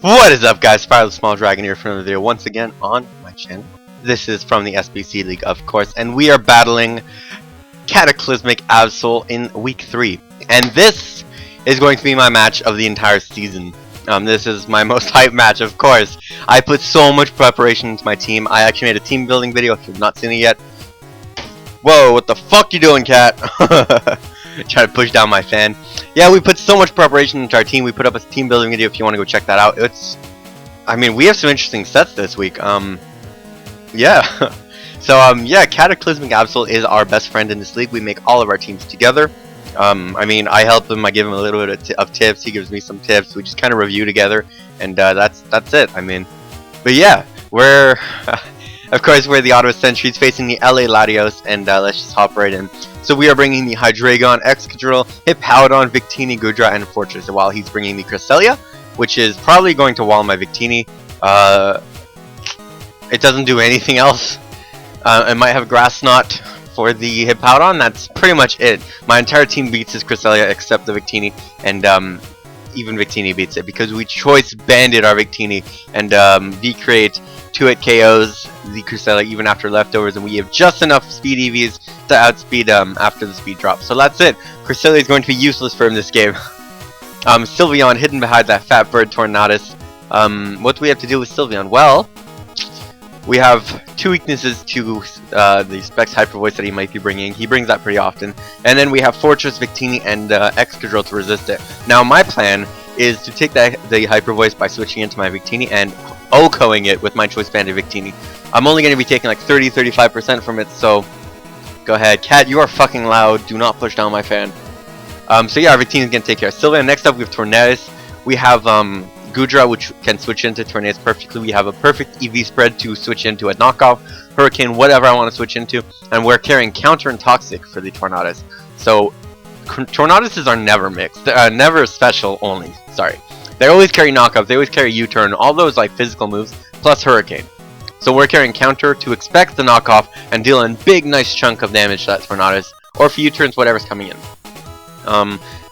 What is up, guys? Fire the Small Dragon here for another video once again on my channel. This is from the SBC League, of course, and we are battling Cataclysmic Absol in Week 3. And this is going to be my match of the entire season. This is my most hyped match, of course. I put so much preparation into my team. I actually made a team building video if you've not seen it yet. Whoa, what the fuck you doing, cat? Try to push down my fan. Yeah, we put so much preparation into our team. We put up a team building video if you want to go check that out. I mean, we have some interesting sets this week. Yeah. So, yeah, Cataclysmic Absol is our best friend in this league. We make all of our teams together. I mean, I help him. I give him a little bit of tips. He gives me some tips. We just kind of review together, and that's it. I mean, but yeah, we're of course we're the Auto Sentries facing the LA Latios, and let's just hop right in. So we are bringing the Hydreigon, Excadrill, Hippowdon, Victini, Goodra, and Fortress, while he's bringing the Cresselia, which is probably going to wall my Victini. It doesn't do anything else. It might have Grass Knot for the Hippowdon. That's pretty much it. My entire team beats his Cresselia except the Victini, and even Victini beats it because we choice banded our Victini and V-Create 2-hit KOs the Cresselia even after leftovers, and we have just enough speed EVs to outspeed after the speed drop. So that's it. Cresselia is going to be useless for him this game. Sylveon hidden behind that fat bird Tornadus. What do we have to do with Sylveon? Well, we have two weaknesses to the Specs Hyper Voice that he might be bringing. He brings that pretty often. And then we have Fortress, Victini, and Excadrill to resist it. Now my plan is to take the Hyper Voice by switching into my Victini and OHKOing it with my choice banded Victini. I'm only going to be taking like 30-35% from it, so go ahead. Cat, you are fucking loud. Do not push down my fan. So yeah, our Victini is going to take care of Sylveon. Next up we have Tornadus. We have Goodra, which can switch into Tornadus perfectly. We have a perfect EV spread to switch into a knockoff, Hurricane, whatever I want to switch into. And we're carrying Counter and Toxic for the Tornadus. So Tornaduses are never mixed. Never special only. Sorry. They always carry knockups. They always carry U-turn. All those like physical moves plus Hurricane. So we're carrying Counter to expect the knockoff and deal a big nice chunk of damage to that Tornadus. Or for U-turns, whatever's coming in.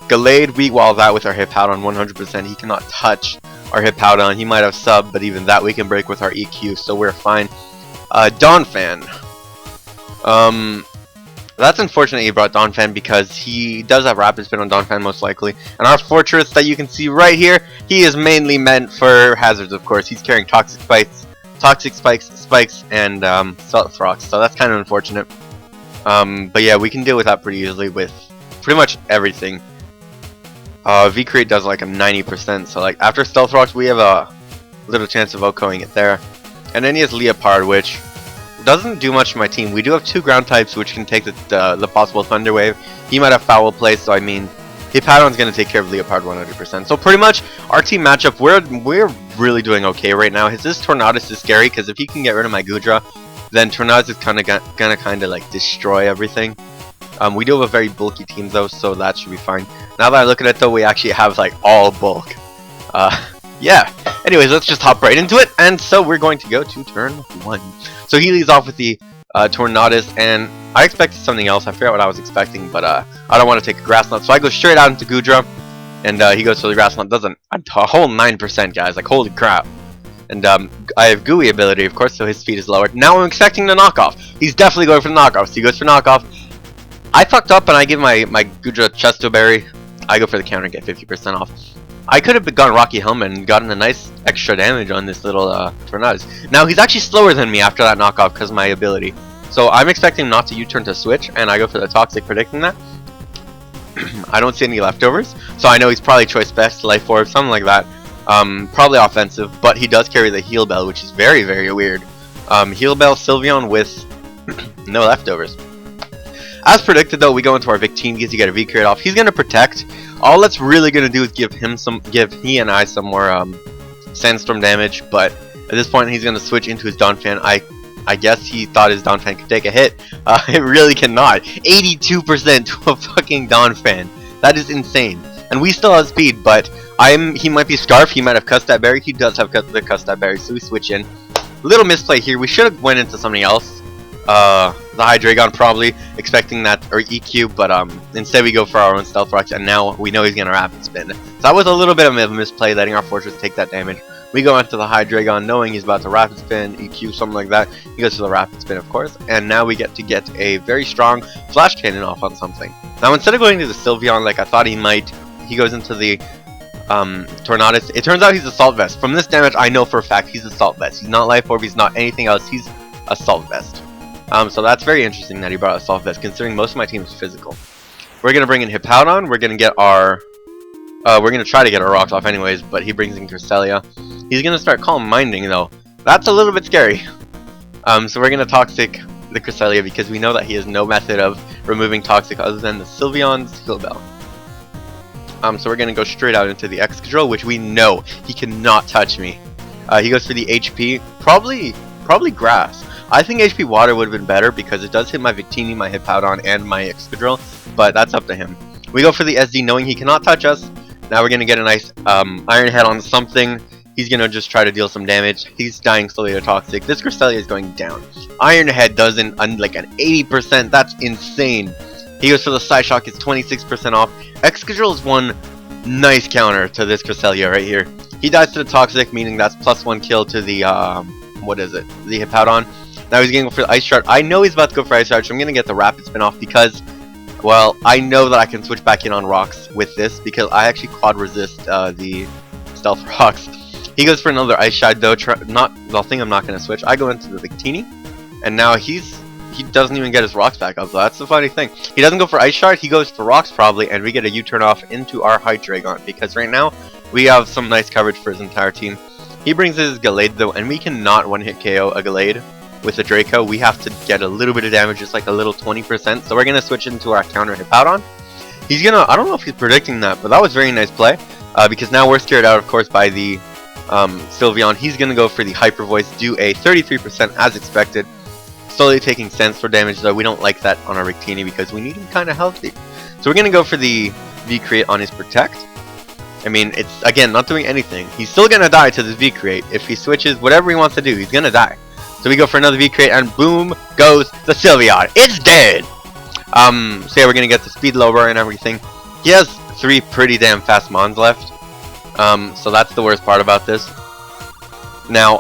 Gallade, we wall that with our Hippowdon 100%. He cannot touch our Hippowdon. He might have sub, but even that we can break with our EQ, so we're fine. Donphan. That's unfortunate you brought Donphan because he does have Rapid Spin on Donphan most likely. And our Fortress that you can see right here, he is mainly meant for hazards, of course. He's carrying Toxic Spikes, and Stealth Rocks, so that's kind of unfortunate. But yeah, we can deal with that pretty easily with pretty much everything. V-Create does like a 90%, so like after Stealth Rocks we have a little chance of OHKOing it there. And then he has Leopard, which doesn't do much to my team. We do have two ground types which can take the possible Thunder Wave. He might have Foul Play, so I mean Hippowdon's going to take care of Leopard 100%. So pretty much our team matchup, we're really doing okay right now. This Tornadus is scary because if he can get rid of my Goodra, then Tornadus is gonna kind of like destroy everything. We do have a very bulky team though, so that should be fine. Now that I look at it though, we actually have like all bulk. Yeah. Anyways, let's just hop right into it. And so we're going to go to turn 1. So he leads off with the Tornadus, and I expected something else. I forgot what I was expecting, but I don't want to take a Grass Knot, so I go straight out into Goodra, and he goes for the Grass Knot. Doesn't a whole 9%, guys. Like holy crap. And I have Gooey ability, of course, so his speed is lowered. Now I'm expecting the knockoff. He's definitely going for the knockoff. So he goes for knockoff. I fucked up and I give my Goodra Chesto Berry. I go for the counter and get 50% off. I could have gone Rocky Helmet and gotten a nice extra damage on this little Tornadus. Now he's actually slower than me after that knockoff because of my ability. So I'm expecting him not to U-turn to switch, and I go for the Toxic, predicting that. I don't see any leftovers, so I know he's probably Choice Best, Life Orb, something like that. Probably offensive, but he does carry the Heal Bell, which is very, very weird. Heal Bell Sylveon with no leftovers. As predicted though, we go into our Victini because you get a V-Create off. He's gonna protect. All that's really gonna do is give he and I some more Sandstorm damage, but at this point he's gonna switch into his Donphan. I guess he thought his Donphan could take a hit. It really cannot. 82% to a fucking Donphan. That is insane. And we still have speed, but he might be Scarf, he might have Custap Berry. He does have the Custap Berry, so we switch in. Little misplay here. We should have went into something else. The Hydreigon probably expecting that, or EQ, but instead we go for our own Stealth Rocks, and now we know he's gonna Rapid Spin. So that was a little bit of a misplay, letting our Fortress take that damage. We go into the High Dragon knowing he's about to Rapid Spin, EQ, something like that. He goes to the Rapid Spin, of course, and now we get a very strong Flash Cannon off on something. Now, instead of going to the Sylveon like I thought he might, he goes into the Tornadus. It turns out he's Assault Vest. From this damage, I know for a fact he's Assault Vest. He's not Life Orb, he's not anything else, he's Assault Vest. So that's very interesting that he brought Assault Vest, considering most of my team is physical. We're going to bring in Hippowdon, we're going to get our... we're going to try to get our rocks off anyways, but he brings in Cresselia. He's going to start Calm Minding though. That's a little bit scary. So we're going to Toxic the Cresselia because we know that he has no method of removing Toxic other than the Sylveon's Skill Bell. So we're going to go straight out into the Excadrill, which we know he cannot touch me. He goes for the HP, probably Grass. I think HP Water would have been better because it does hit my Victini, my Hippowdon, and my Excadrill, but that's up to him. We go for the SD knowing he cannot touch us. Now we're going to get a nice Iron Head on something. He's going to just try to deal some damage. He's dying slowly to Toxic. This Cresselia is going down. Iron Head does like an 80%. That's insane. He goes for the Side Shock. It's 26% off. Excadrill is one nice counter to this Cresselia right here. He dies to the Toxic, meaning that's +1 kill to the, what is it? The Hippowdon. Now he's going to go for the Ice Shard. I know he's about to go for Ice Shard, so I'm going to get the Rapid Spin off because... well, I know that I can switch back in on rocks with this because I actually quad resist the stealth rocks. He goes for another Ice Shard though. Nothing. I'm not going to switch. I go into the Victini, and now he doesn't even get his rocks back up. So that's the funny thing. He doesn't go for Ice Shard. He goes for rocks probably, and we get a U-turn off into our High Dragon because right now we have some nice coverage for his entire team. He brings his Gallade though, and we cannot one-hit KO a Gallade. With the Draco, we have to get a little bit of damage, just like a little 20%. So we're going to switch into our counter Hippowdon. He's going to, I don't know if he's predicting that, but that was very nice play. Because now we're scared out, of course, by the Sylveon. He's going to go for the Hyper Voice, do a 33% as expected. Slowly taking sense for damage, though we don't like that on our Victini because we need him kind of healthy. So we're going to go for the V-Create on his Protect. I mean, it's, again, not doing anything. He's still going to die to this V-Create. If he switches whatever he wants to do, he's going to die. So we go for another V-Create, and boom goes the Sylveon. It's dead! So yeah, we're gonna get the speed lower and everything. He has 3 pretty damn fast Mons left. So that's the worst part about this. Now,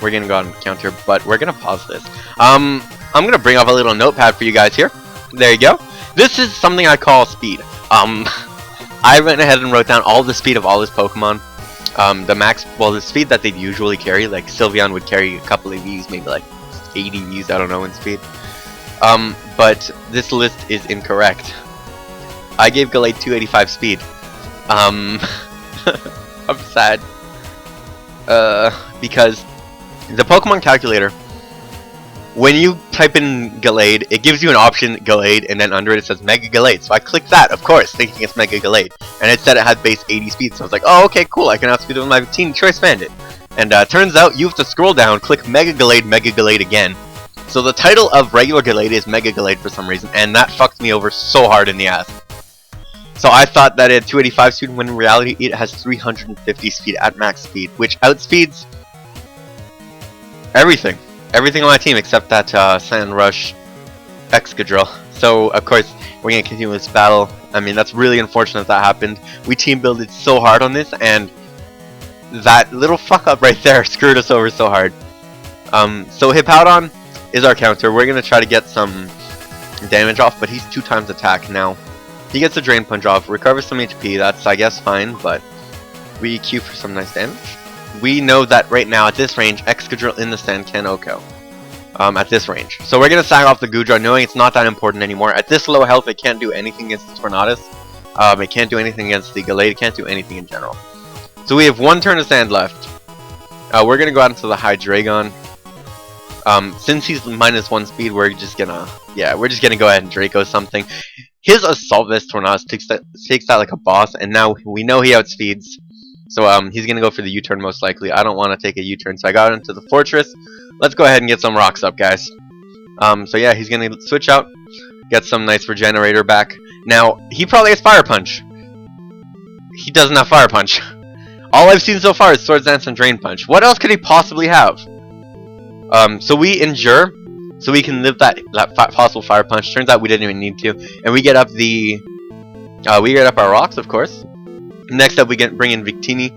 we're gonna go on counter, but we're gonna pause this. I'm gonna bring up a little notepad for you guys here. There you go. This is something I call speed. I went ahead and wrote down all the speed of all his Pokemon. The speed that they'd usually carry, like Sylveon would carry a couple of Vs, maybe like 80 Vs, I don't know, in speed. But this list is incorrect. I gave Gallade 285 speed. I'm sad. Because the Pokemon calculator, when you type in Gallade, it gives you an option, Gallade, and then under it says Mega Gallade. So I clicked that, of course, thinking it's Mega Gallade. And it said it had base 80 speed, so I was like, oh, okay, cool, I can outspeed it with my Team Choice Bandit. And turns out you have to scroll down, click Mega Gallade again. So the title of regular Gallade is Mega Gallade for some reason, and that fucked me over so hard in the ass. So I thought that it had 285 speed, when in reality it has 350 speed at max speed, which outspeeds everything. Everything on my team except that Sand Rush Excadrill. So, of course, we're going to continue this battle. I mean, that's really unfortunate that happened. We team builded so hard on this, and that little fuck up right there screwed us over so hard. So Hippowdon is our counter. We're going to try to get some damage off, but he's 2 times attack now. He gets a Drain Punch off, recovers some HP. That's, I guess, fine, but we EQ for some nice damage. We know that right now at this range, Excadrill in the stand can OHKO. At this range. So we're going to sack off the Goodra, knowing it's not that important anymore. At this low health, it can't do anything against the Tornadus. It can't do anything against the Gallade. It can't do anything in general. So we have 1 turn of sand left. We're going to go out into the High Dragon. Since he's -1 speed, we're just going to go ahead and Draco something. His Assault Vest Tornadus takes that like a boss, and now we know he outspeeds. So he's going to go for the U-turn most likely. I don't want to take a U-turn, so I got into the Fortress. Let's go ahead and get some rocks up, guys. So yeah, he's going to switch out, get some nice Regenerator back. Now, he probably has Fire Punch. He doesn't have Fire Punch. All I've seen so far is Swords Dance and Drain Punch. What else could he possibly have? So we Endure, so we can live that possible Fire Punch. Turns out we didn't even need to. And we get up our rocks, of course. Next up, we bring in Victini.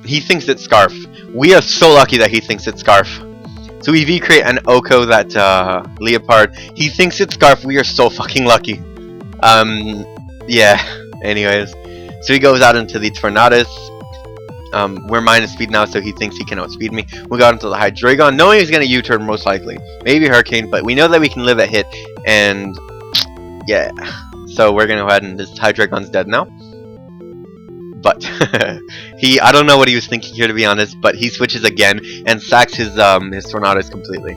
He thinks it's Scarf. We are so lucky that he thinks it's Scarf. So we V-create an Oko, that Leopard. He thinks it's Scarf. We are so fucking lucky. Yeah. Anyways, so he goes out into the Tornadus. We're minus speed now, so he thinks he can outspeed me. We got into the Hydreigon, knowing he's gonna U-turn most likely. Maybe Hurricane, but we know that we can live a hit. And yeah, so we're gonna go ahead and this Hydreigon's dead now. But I don't know what he was thinking here, to be honest, but he switches again and sacks his Tornadus completely.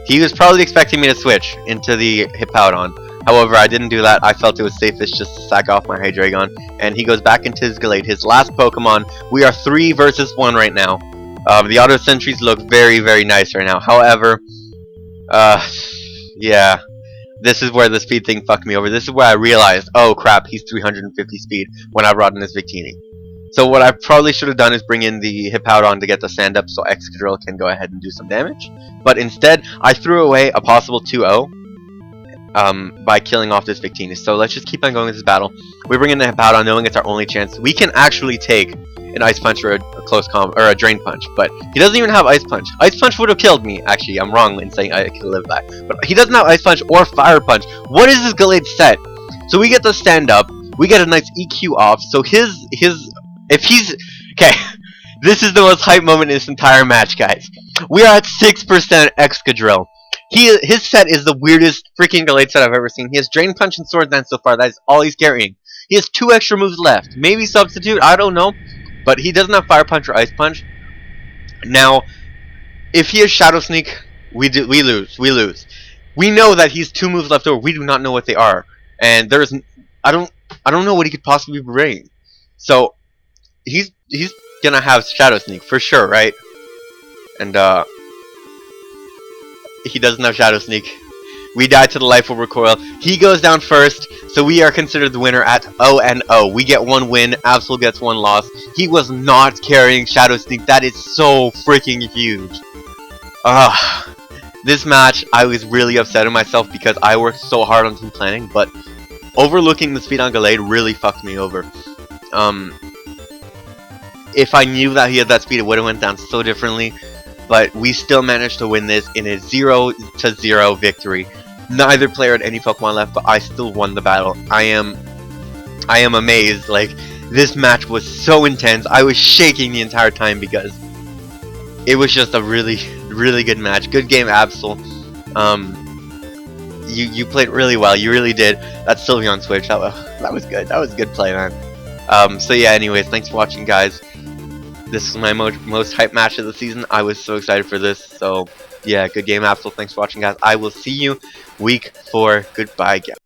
He was probably expecting me to switch into the Hippowdon. However, I didn't do that. I felt it was safest just to sack off my Hydreigon, and he goes back into his Gallade, his last Pokemon. We are 3 versus 1 right now. The Auto Sentries look very, very nice right now. However, yeah. This is where the speed thing fucked me over. This is where I realized, oh crap, he's 350 speed when I brought in this Victini. So what I probably should have done is bring in the Hippowdon to get the stand up so Excadrill can go ahead and do some damage. But instead, I threw away a possible 2-0 by killing off this Victini. So let's just keep on going with this battle. We bring in the Hippowdon knowing it's our only chance. We can actually take an Ice Punch or a close combo or a Drain Punch, but he doesn't even have Ice Punch. Ice Punch would have killed me. Actually, I'm wrong in saying I could live that, but he doesn't have Ice Punch or Fire Punch. What is this Gallade set? So we get the stand up, we get a nice EQ off. So if he's okay, this is the most hype moment in this entire match, guys. We are at 6% Excadrill. His set is the weirdest freaking Gallade set I've ever seen. He has Drain Punch and Swords Dance so far. That is all he's carrying. He has 2 extra moves left. Maybe Substitute, I don't know. But he doesn't have Fire Punch or Ice Punch. Now, if he has Shadow Sneak, we lose. We know that he's 2 moves left over. We do not know what they are, and I don't know what he could possibly bring. So he's gonna have Shadow Sneak for sure, right? And he doesn't have Shadow Sneak. We die to the Life Orb Recoil. He goes down first, so we are considered the winner at 0-0. We get 1 win, Absol gets 1 loss. He was not carrying Shadow Sneak. That is so freaking huge. This match, I was really upset at myself because I worked so hard on team planning, but overlooking the speed on Gallade really fucked me over. If I knew that he had that speed, it would have went down so differently. But we still managed to win this in a 0-0 victory. Neither player had any Pokemon left, but I still won the battle. I am amazed. Like, this match was so intense. I was shaking the entire time because it was just a really, really good match. Good game, Absol. You played really well. You really did. That Sylveon switch. That was good. That was a good play, man. So yeah. Anyways, thanks for watching, guys. This is my most hype match of the season. I was so excited for this. So, yeah, good game, Absol. Thanks for watching, guys. I will see you week 4. Goodbye, guys.